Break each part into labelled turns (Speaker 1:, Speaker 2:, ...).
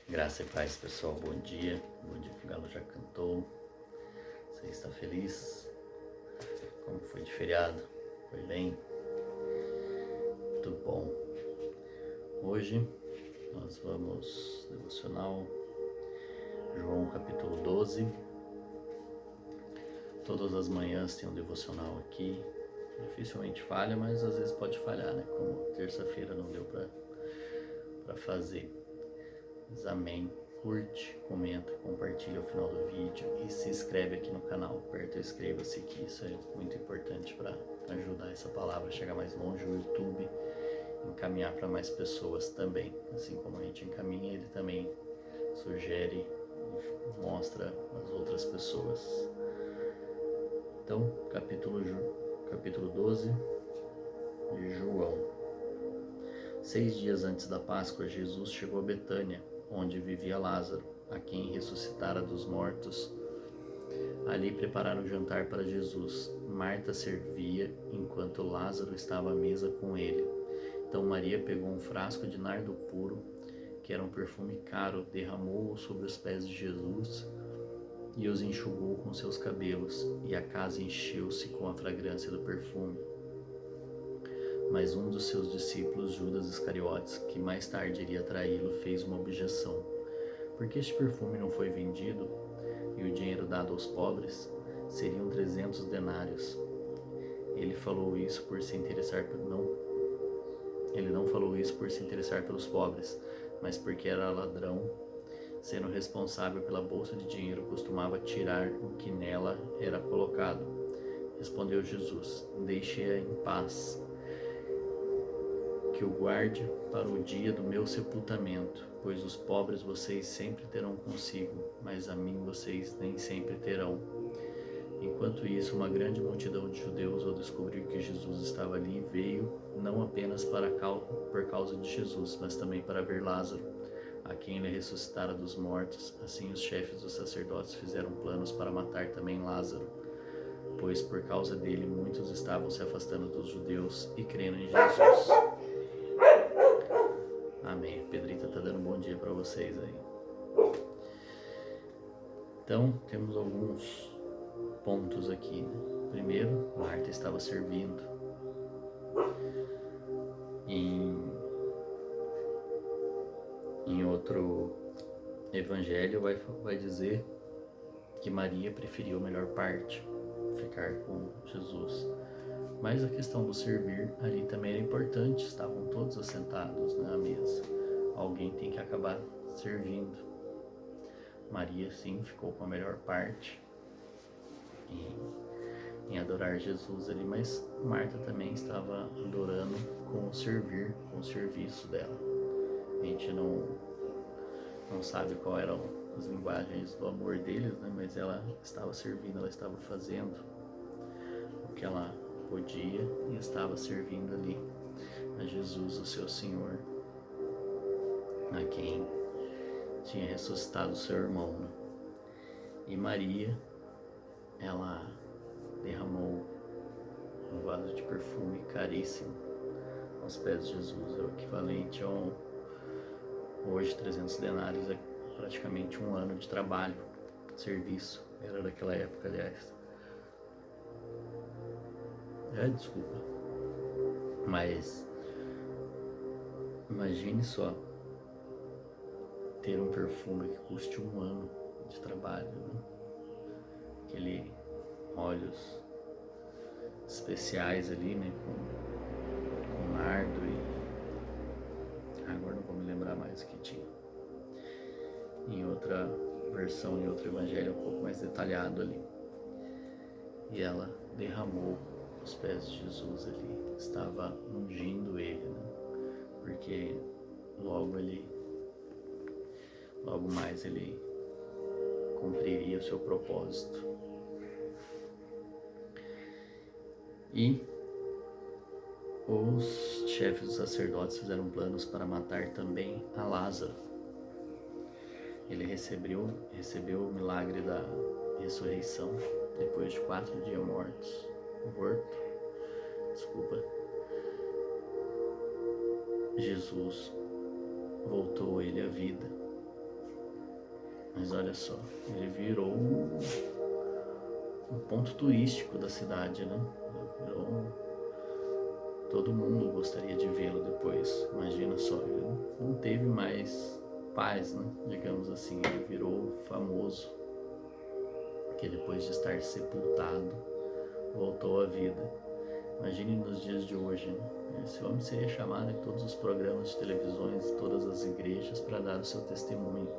Speaker 1: Graça e paz, pessoal. Bom dia. Bom dia que o galo já cantou. Você está feliz? Como foi de feriado? Foi bem? Muito bom. Hoje nós vamos devocional João capítulo 12. Todas as manhãs tem um devocional aqui. Dificilmente falha, mas às vezes pode falhar, né? Como terça-feira não deu para fazer. Mas amém. Curte, comenta, compartilha ao final do vídeo e se inscreve aqui no canal. Aperta o inscreva-se, que isso é muito importante para ajudar essa palavra a chegar mais longe, o YouTube encaminhar para mais pessoas também. Assim como a gente encaminha, ele também sugere e mostra às outras pessoas. Então, capítulo 12 de João. 6 dias antes da Páscoa, Jesus chegou a Betânia, onde vivia Lázaro, a quem ressuscitara dos mortos. Ali prepararam o jantar para Jesus. Marta servia, enquanto Lázaro estava à mesa com ele. Então Maria pegou um frasco de nardo puro, que era um perfume caro, derramou-o sobre os pés de Jesus e os enxugou com seus cabelos, e a casa encheu-se com a fragrância do perfume. Mas um dos seus discípulos, Judas Iscariotes, que mais tarde iria traí-lo, fez uma objeção. Por que este perfume não foi vendido e o dinheiro dado aos pobres? Seriam 300 denários. Ele não falou isso por se interessar pelos pobres, mas porque era ladrão, sendo responsável pela bolsa de dinheiro, costumava tirar o que nela era colocado. Respondeu Jesus: deixe-a em paz, que o guarde para o dia do meu sepultamento, pois os pobres vocês sempre terão consigo, mas a mim vocês nem sempre terão. Enquanto isso, uma grande multidão de judeus, ao descobrir que Jesus estava ali, veio não apenas por causa de Jesus, mas também para ver Lázaro, a quem ele ressuscitara dos mortos. Assim os chefes dos sacerdotes fizeram planos para matar também Lázaro, pois por causa dele muitos estavam se afastando dos judeus e crendo em Jesus. Amém. Pedrita tá dando um bom dia para vocês aí. Então, temos alguns pontos aqui, né? Primeiro, Marta estava servindo. Em outro evangelho vai dizer que Maria preferiu a melhor parte, ficar com Jesus. Mas a questão do servir ali também era importante, estavam todos assentados na mesa. Alguém tem que acabar servindo. Maria, sim, ficou com a melhor parte em adorar Jesus ali, mas Marta também estava adorando com o servir, com o serviço dela. A gente não sabe qual eram as linguagens do amor deles, né? Mas ela estava servindo, ela estava fazendo o que ela podia e estava servindo ali a Jesus, o seu Senhor, a quem tinha ressuscitado o seu irmão, né? E Maria, ela derramou um vaso de perfume caríssimo aos pés de Jesus. É o equivalente a hoje 300 denários, é praticamente um ano de trabalho, serviço. Era daquela época, aliás. Desculpa. Mas imagine só ter um perfume que custe um ano de trabalho, né? Aquele óleos especiais ali, né? Com nardo e agora não vou me lembrar mais o que tinha. Em outra versão, em outro evangelho, um pouco mais detalhado ali. E ela derramou os pés de Jesus ali, estava ungindo ele, né? Porque logo mais ele cumpriria o seu propósito. E os chefes dos sacerdotes fizeram planos para matar também a Lázaro. Ele recebeu o milagre da ressurreição depois de 4 dias morto. Jesus voltou ele à vida. Mas olha só, ele virou um ponto turístico da cidade, né? Todo mundo gostaria de vê-lo depois. Imagina só, ele não teve mais paz, né? Digamos assim, ele virou famoso, que depois de estar sepultado, voltou à vida. Imagine nos dias de hoje, né? Esse homem seria chamado em todos os programas de televisões, em todas as igrejas, para dar o seu testemunho.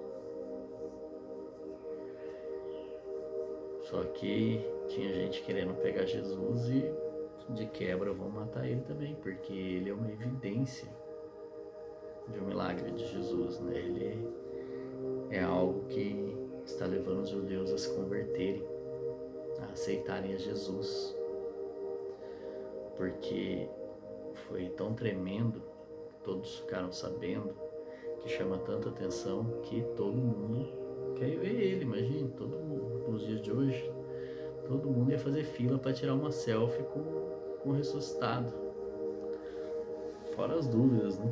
Speaker 1: Só que tinha gente querendo pegar Jesus e de quebra vão matar ele também, porque ele é uma evidência de um milagre de Jesus, né? Ele é algo que está levando os judeus a se converterem, a aceitarem a Jesus, porque foi tão tremendo, todos ficaram sabendo, que chama tanta atenção que todo mundo quer ver ele. Imagine, todo mundo, nos dias de hoje, todo mundo ia fazer fila para tirar uma selfie com o ressuscitado. Fora as dúvidas, né?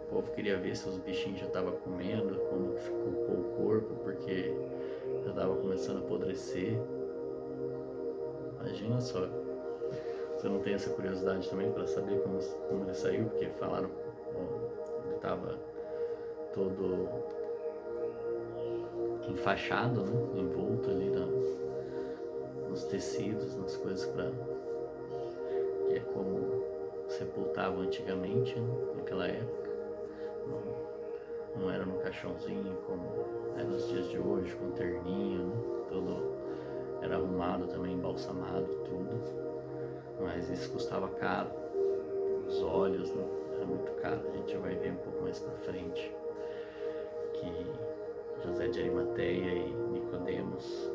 Speaker 1: O povo queria ver se os bichinhos já estavam comendo, como que ficou o corpo, porque já estava começando a apodrecer. Imagina só. Você não tem essa curiosidade também para saber como ele saiu? Porque falaram que ele estava todo enfaixado, né? Envolto ali nos tecidos, nas coisas que é como sepultavam antigamente, né? Naquela época. Não era no caixãozinho como é nos dias de hoje, com terninho, né? Todo era arrumado também, embalsamado, tudo. Mas isso custava caro. Os olhos, né? Era muito caro. A gente vai ver um pouco mais pra frente que José de Arimateia e Nicodemos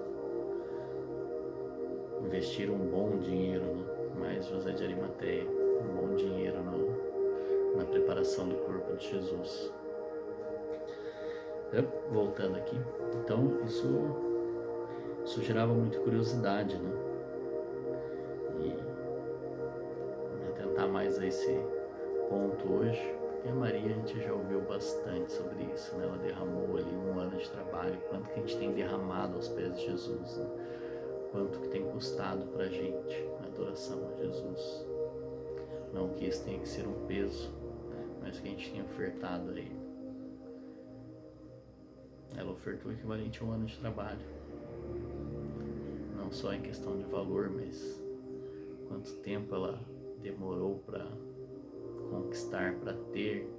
Speaker 1: investiram um bom dinheiro, né? Mas José de Arimateia, um bom dinheiro na preparação do corpo de Jesus. Voltando aqui, então isso gerava muita curiosidade, né? E atentar mais a esse ponto hoje, porque a Maria a gente já ouviu bastante sobre isso, né? Ela derramou ali 1 ano de trabalho, quanto que a gente tem derramado aos pés de Jesus, né? Quanto que tem custado pra gente a adoração a Jesus. Não que isso tenha que ser um peso, mas que a gente tenha ofertado a Ele. Ela ofertou o equivalente a 1 ano de trabalho. Não só em questão de valor, mas quanto tempo ela demorou para conquistar, para ter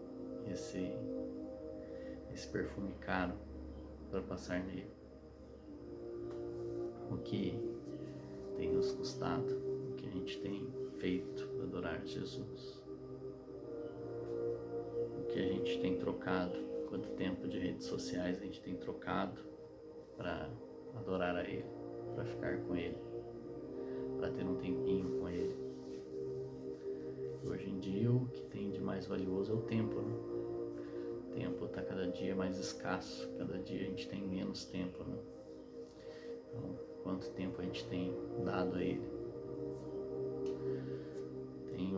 Speaker 1: esse perfume caro para passar nele. O que tem nos custado, o que a gente tem feito para adorar Jesus. O que a gente tem trocado, quanto tempo de redes sociais a gente tem trocado para adorar a Ele, para ficar com Ele, para ter um tempinho com Ele. Hoje em dia o que tem de mais valioso é o tempo, né? O tempo está cada dia mais escasso, cada dia a gente tem menos tempo, né? Então, quanto tempo a gente tem dado a Ele? Tem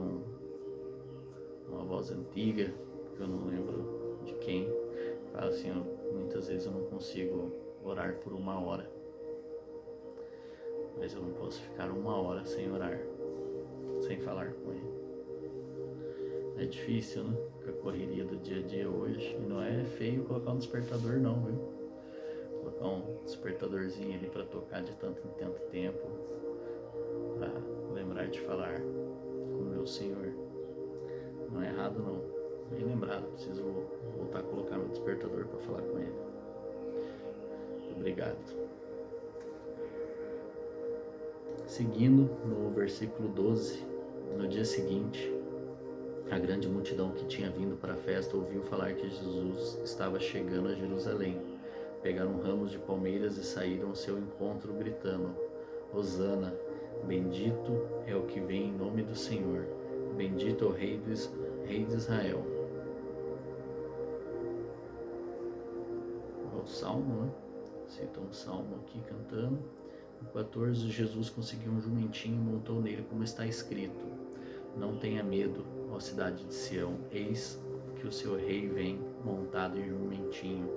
Speaker 1: uma voz antiga, que eu não lembro de quem, fala assim, muitas vezes eu não consigo orar por 1 hora, mas eu não posso ficar 1 hora sem orar, sem falar com Ele. É difícil, né? Com a correria do dia a dia hoje, e não é feio colocar um despertador não, viu? Colocar um despertadorzinho ali para tocar de tanto em tanto tempo, para lembrar de falar com o meu Senhor. Não é errado não, bem lembrado, preciso voltar a colocar no despertador para falar com Ele. Obrigado. Seguindo no versículo 12, no dia seguinte, a grande multidão que tinha vindo para a festa ouviu falar que Jesus estava chegando a Jerusalém. Pegaram ramos de palmeiras e saíram ao seu encontro gritando: Hosana, bendito é o que vem em nome do Senhor, bendito é o Rei de Israel. O salmo, né? Cita um salmo aqui cantando. No 14, Jesus conseguiu um jumentinho e montou nele, como está escrito: Não tenha medo, ó cidade de Sião, eis que o seu rei vem montado em jumentinho.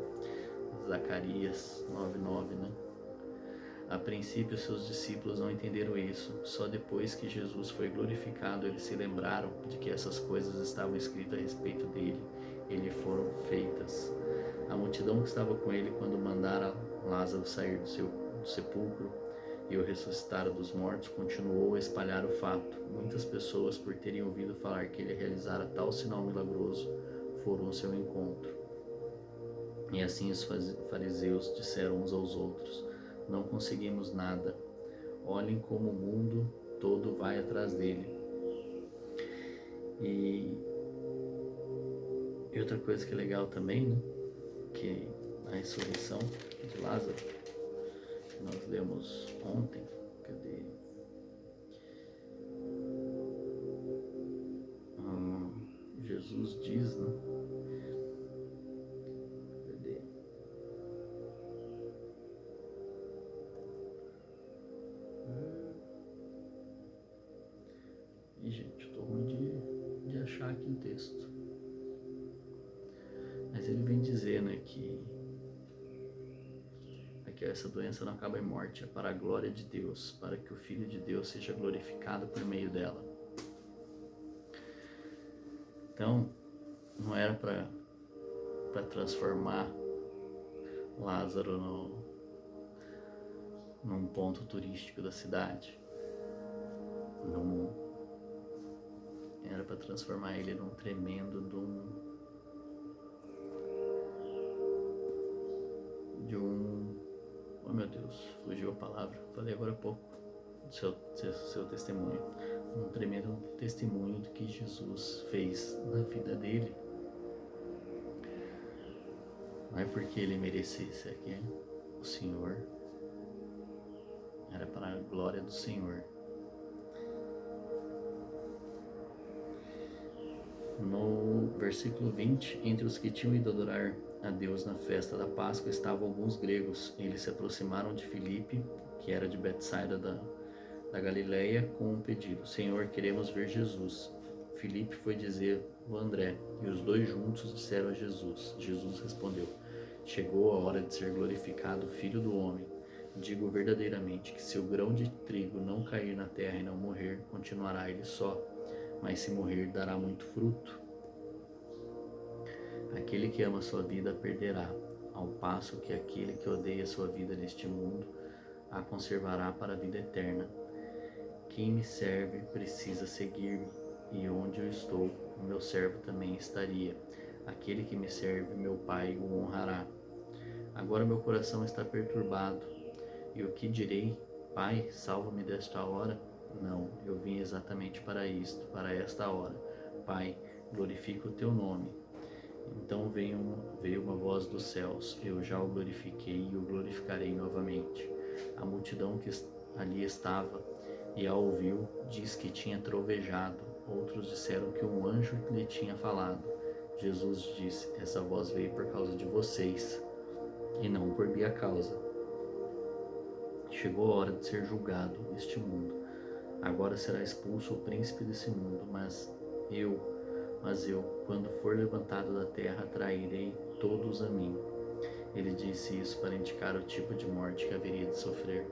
Speaker 1: Zacarias 9:9, né? A princípio, seus discípulos não entenderam isso. Só depois que Jesus foi glorificado, eles se lembraram de que essas coisas estavam escritas a respeito dele e lhe foram feitas. A multidão que estava com ele quando mandara Lázaro sair do sepulcro e o ressuscitar dos mortos continuou a espalhar o fato. Muitas pessoas, por terem ouvido falar que ele realizara tal sinal milagroso, foram ao seu encontro. E assim os fariseus disseram uns aos outros: não conseguimos nada. Olhem como o mundo todo vai atrás dele. E outra coisa que é legal também, né? Que a ressurreição de Lázaro, que nós lemos ontem, cadê? Jesus diz, né? Cadê? E gente, eu tô ruim de achar aqui o texto. Mas ele vem dizer, né, que essa doença não acaba em morte, é para a glória de Deus, para que o Filho de Deus seja glorificado por meio dela. Então, não era para transformar Lázaro num ponto turístico da cidade. Era para transformar ele num tremendo oh meu Deus, fugiu a palavra, falei agora há pouco, do seu testemunho, um tremendo testemunho do que Jesus fez na vida dele. Não é porque ele merecesse, é que o Senhor, era para a glória do Senhor. No versículo 20, entre os que tinham ido adorar a Deus na festa da Páscoa estavam alguns gregos. Eles se aproximaram de Filipe, que era de Betsaida da Galileia, com um pedido: Senhor, queremos ver Jesus. Filipe foi dizer ao André, e os dois juntos disseram a Jesus. Jesus respondeu: chegou a hora de ser glorificado o Filho do Homem. Digo verdadeiramente que se o grão de trigo não cair na terra e não morrer, continuará ele só, mas se morrer, dará muito fruto. Aquele que ama sua vida a perderá, ao passo que aquele que odeia sua vida neste mundo a conservará para a vida eterna. Quem me serve precisa seguir-me, e onde eu estou, o meu servo também estaria. Aquele que me serve, meu Pai o honrará. Agora meu coração está perturbado, e o que direi? Pai, salva-me desta hora? Não, eu vim exatamente para isto, para esta hora. Pai, glorifica o teu nome. Então veio uma voz dos céus: eu já o glorifiquei e o glorificarei novamente. A multidão que ali estava e a ouviu diz que tinha trovejado. Outros disseram que um anjo lhe tinha falado. Jesus disse: essa voz veio por causa de vocês e não por minha causa. Chegou a hora de ser julgado este mundo. Agora será expulso o príncipe desse mundo, mas eu, quando for levantado da terra, atrairei todos a mim. Ele disse isso para indicar o tipo de morte que haveria de sofrer.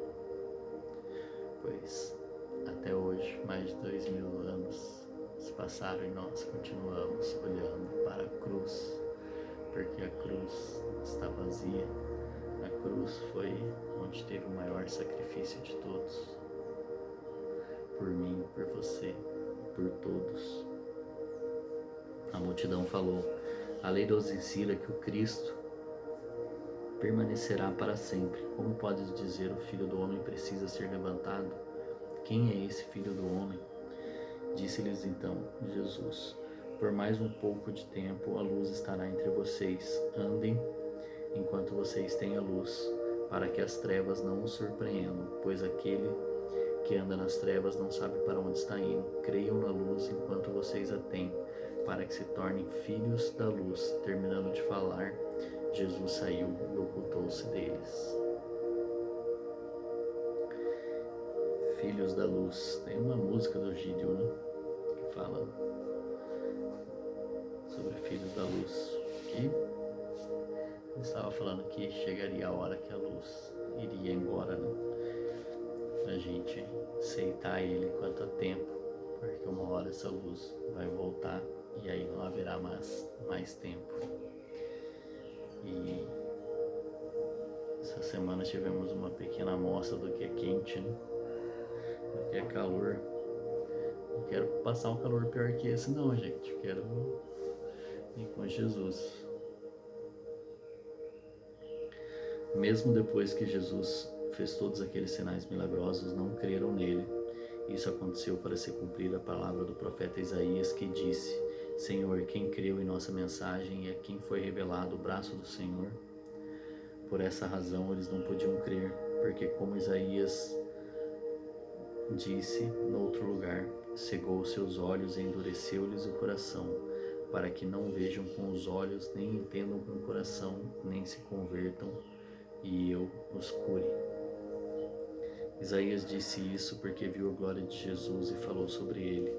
Speaker 1: Pois, até hoje, mais de 2000 anos se passaram e nós continuamos olhando para a cruz, porque a cruz está vazia. A cruz foi onde teve o maior sacrifício de todos. Por mim, por você, por todos. A multidão falou: a lei nos ensina que o Cristo permanecerá para sempre. Como podes dizer o Filho do Homem precisa ser levantado? Quem é esse Filho do Homem? Disse-lhes então Jesus: por mais um pouco de tempo a luz estará entre vocês. Andem enquanto vocês têm a luz, para que as trevas não os surpreendam, pois aquele que anda nas trevas não sabe para onde está indo. Creiam na luz enquanto vocês a têm, para que se tornem filhos da luz. Terminando de falar, Jesus saiu e ocultou-se deles. Filhos da luz. Tem uma música do Gideon, né, que fala sobre filhos da luz, que estava falando que chegaria a hora que a luz iria embora, né? Pra gente aceitar ele enquanto há tempo, porque uma hora essa luz vai voltar e aí não haverá mais tempo. E essa semana tivemos uma pequena amostra do que é quente, né? Do que é calor. Não quero passar um calor pior que esse não, gente. Quero ir com Jesus. Mesmo depois que Jesus fez todos aqueles sinais milagrosos, não creram nele. Isso aconteceu para se cumprir a palavra do profeta Isaías, que disse: Senhor, quem creu em nossa mensagem e a quem foi revelado o braço do Senhor? Por essa razão eles não podiam crer, porque como Isaías disse no outro lugar, cegou seus olhos e endureceu-lhes o coração, para que não vejam com os olhos, nem entendam com o coração, nem se convertam, e eu os cure. Isaías disse isso porque viu a glória de Jesus e falou sobre ele.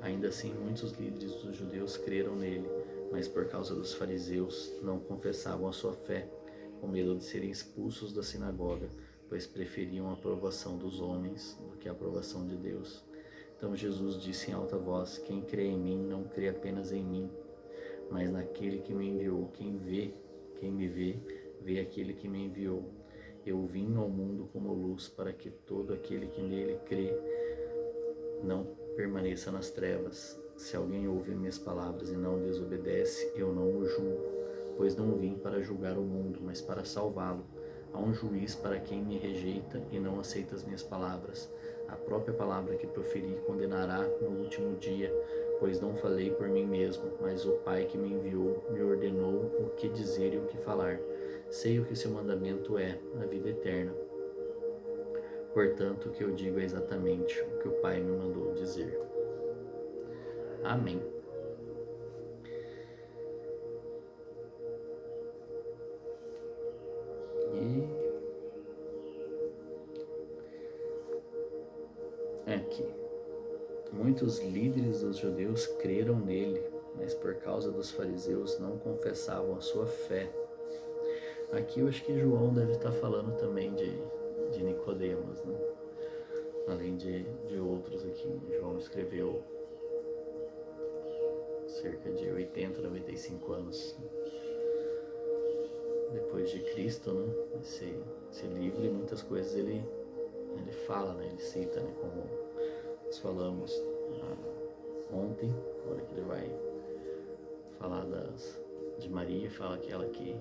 Speaker 1: Ainda assim, muitos líderes dos judeus creram nele, mas por causa dos fariseus não confessavam a sua fé, com medo de serem expulsos da sinagoga, pois preferiam a aprovação dos homens do que a aprovação de Deus. Então Jesus disse em alta voz: Quem crê em mim não crê apenas em mim, mas naquele que me enviou. Quem me vê, vê aquele que me enviou. Eu vim ao mundo como luz, para que todo aquele que nele crê não permaneça nas trevas. Se alguém ouve minhas palavras e não lhes obedece, eu não o julgo, pois não vim para julgar o mundo, mas para salvá-lo. Há um juiz para quem me rejeita e não aceita as minhas palavras. A própria palavra que proferi condenará no último dia, pois não falei por mim mesmo, mas o Pai que me enviou me ordenou o que dizer e o que falar. Sei o que seu mandamento é, a vida eterna. Portanto, o que eu digo é exatamente o que o Pai me mandou dizer. Amém. E aqui, muitos líderes dos judeus creram nele, mas por causa dos fariseus não confessavam a sua fé. Aqui eu acho que João deve estar falando também de Nicodemos, né? Além de outros aqui. João escreveu cerca de 80, 95 anos depois de Cristo, né? Esse livro e muitas coisas ele fala, né? Ele cita, né? Como nós falamos ontem, agora que ele vai falar de Maria, fala que ela que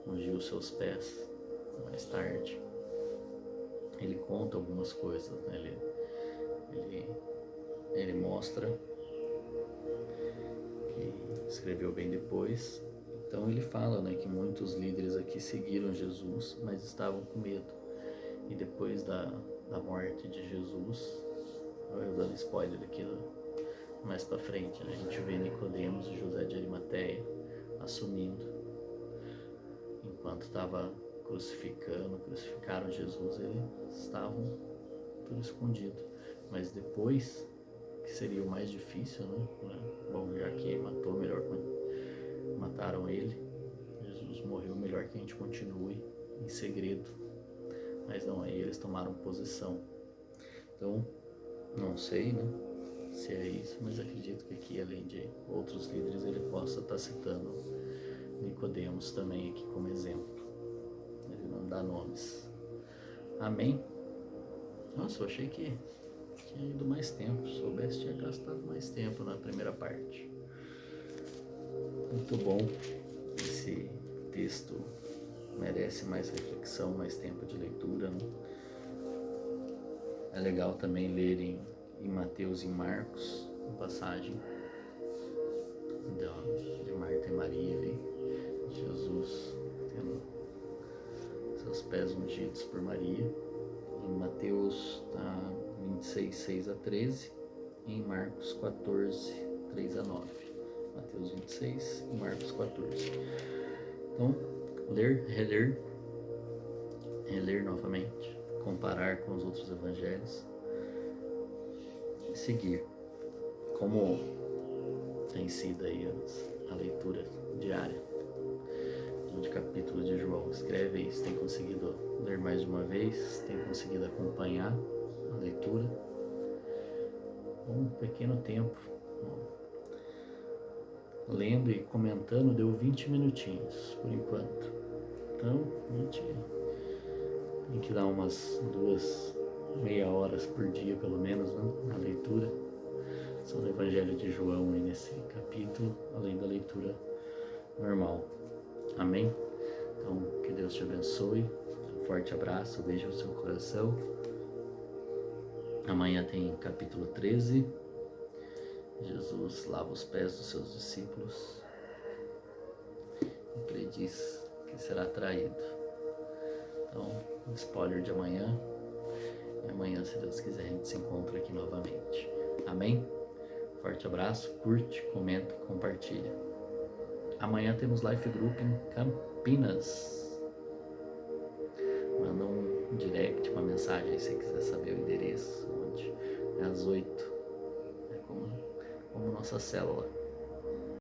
Speaker 1: ungiu os seus pés mais tarde. Ele conta algumas coisas, né? Ele mostra que escreveu bem depois. Então ele fala, né, que muitos líderes aqui seguiram Jesus, mas estavam com medo. E depois da morte de Jesus, eu dando spoiler aqui mais pra frente, né, a gente vê Nicodemos e José de Arimateia assumindo. Enquanto estava crucificaram Jesus, eles estavam tudo escondido. Mas depois, que seria o mais difícil, né? Bom, já que matou, melhor mataram ele. Jesus morreu, melhor que a gente continue em segredo. Mas não, aí eles tomaram posição. Então, não sei, né, se é isso, mas acredito que aqui, além de outros líderes, ele possa estar citando Nicodemos também aqui como exemplo. Ele não dá nomes. Amém? Nossa, eu achei que tinha ido mais tempo. Se soubesse, tinha gastado mais tempo na primeira parte. Muito bom. Esse texto merece mais reflexão, mais tempo de leitura, né? É legal também ler em Mateus e Marcos, uma passagem de Marta e Maria ali, Jesus tendo seus pés ungidos por Maria. Em Mateus 26, 6 a 13, e em Marcos 14, 3 a 9. Mateus 26 e Marcos 14. Então, ler, reler novamente, comparar com os outros evangelhos e seguir. Como tem sido aí a leitura diária de capítulo de João. Escreve aí se tem conseguido ler mais de uma vez, se tem conseguido acompanhar a leitura. Um pequeno tempo, lendo e comentando, deu 20 minutinhos por enquanto. Então, a gente tem que dar umas 2 meia horas por dia, pelo menos, né, na leitura sobre o Evangelho de João aí nesse capítulo, além da leitura normal. Amém? Então, que Deus te abençoe. Um forte abraço, beijo no seu coração. Amanhã tem capítulo 13. Jesus lava os pés dos seus discípulos e prediz que será traído. Então, um spoiler de amanhã. E amanhã, se Deus quiser, a gente se encontra aqui novamente. Amém? Forte abraço, curte, comenta, compartilha. Amanhã temos Life Group em Campinas. Manda um direct, uma mensagem aí se você quiser saber o endereço, onde é às 8. É como nossa célula.